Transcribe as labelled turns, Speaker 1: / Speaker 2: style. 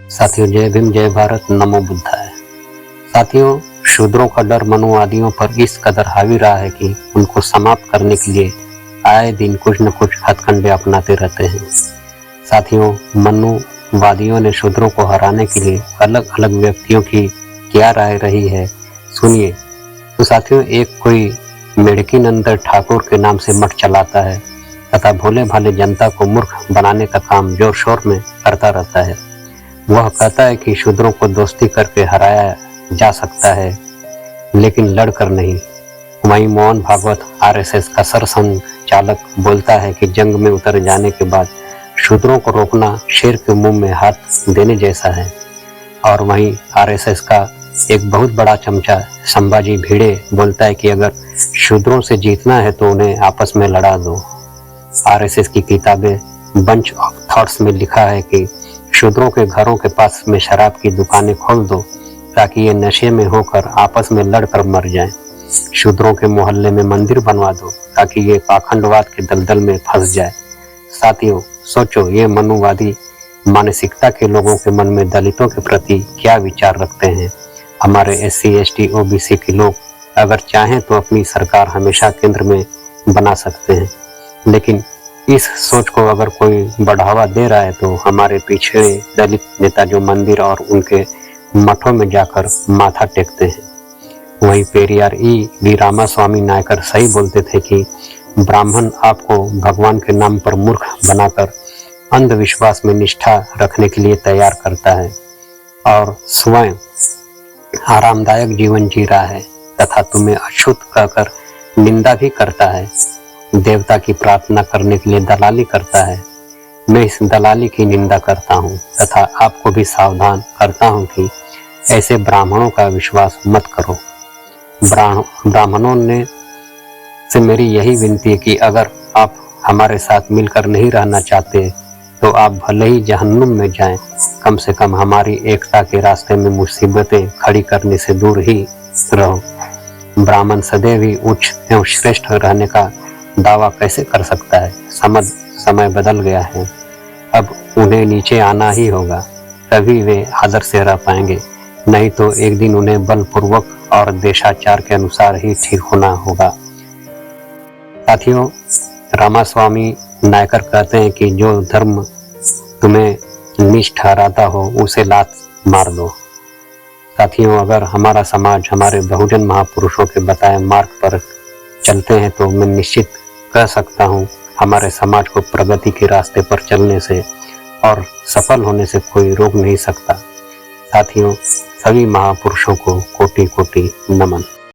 Speaker 1: साथियों, जय भीम, जय भारत, नमो बुद्धाय। साथियों, शूद्रों का डर मनुवादियों पर इस कदर हावी रहा है कि उनको समाप्त करने के लिए आए दिन कुछ न कुछ हथकंडे अपनाते रहते हैं। साथियों, मनुवादियों ने शूद्रों को हराने के लिए अलग अलग व्यक्तियों की क्या राय रही है, सुनिए। तो साथियों, एक कोई मेड़कीनंदन ठाकुर के नाम से मठ चलाता है तथा भोले भाले जनता को मूर्ख बनाने का काम जोर शोर में करता रहता है। वह कहता है कि शूद्रों को दोस्ती करके हराया जा सकता है, लेकिन लड़कर नहीं। वहीं मोहन भागवत आरएसएस का सरसंघ चालक बोलता है कि जंग में उतर जाने के बाद शूद्रों को रोकना शेर के मुंह में हाथ देने जैसा है। और वहीं आरएसएस का एक बहुत बड़ा चमचा संभाजी भिड़े बोलता है कि अगर शूद्रों से जीतना है तो उन्हें आपस में लड़ा दो। आरएसएस की किताबें बंच ऑफ थॉट्स में लिखा है कि शूद्रों के घरों के पास में शराब की दुकानें खोल दो ताकि ये नशे में होकर आपस में लड़कर मर जाएं। शूद्रों के मोहल्ले में मंदिर बनवा दो ताकि ये पाखंडवाद के दलदल में फंस जाए। साथियों, सोचो, ये मनुवादी मानसिकता के लोगों के मन में दलितों के प्रति क्या विचार रखते हैं। हमारे SC ST OBC के लोग अगर चाहें तो अपनी सरकार हमेशा केंद्र में बना सकते हैं, लेकिन इस सोच को अगर कोई बढ़ावा दे रहा है तो हमारे पिछड़े दलित नेता जो मंदिर और उनके मठों में जाकर माथा टेकते हैं। वहीं पेरियार वी रामास्वामी नायकर सही बोलते थे कि ब्राह्मण आपको भगवान के नाम पर मूर्ख बनाकर अंधविश्वास में निष्ठा रखने के लिए तैयार करता है और स्वयं आरामदायक जीवन जी रहा है तथा तुम्हें अछूत कहकर निंदा भी करता है। देवता की प्रार्थना करने के लिए दलाली करता है। मैं इस दलाली की निंदा करता हूँ तथा आपको भी सावधान करता हूँ कि ऐसे ब्राह्मणों का विश्वास मत करो। ब्राह्मणों ने से मेरी यही विनती है कि अगर आप हमारे साथ मिलकर नहीं रहना चाहते तो आप भले ही जहन्नुम में जाएं, कम से कम हमारी एकता के रास्ते में मुसीबतें खड़ी करने से दूर ही रहो। ब्राह्मण सदैव ही उच्च एवं श्रेष्ठ रहने का दावा कैसे कर सकता है। समय बदल गया है, अब उन्हें नीचे आना ही होगा, तभी वे आदर से रह पाएंगे, नहीं तो एक दिन उन्हें बलपूर्वक और देशाचार के अनुसार ही ठीक होना होगा। साथियों, रामास्वामी नायकर कहते हैं कि जो धर्म तुम्हें नीच ठहराता हो उसे लात मार दो। साथियों, अगर हमारा समाज हमारे बहुजन महापुरुषों के बताए मार्ग पर चलते हैं तो मैं निश्चित कह सकता हूँ हमारे समाज को प्रगति के रास्ते पर चलने से और सफल होने से कोई रोक नहीं सकता। साथियों, सभी महापुरुषों को कोटि कोटि नमन।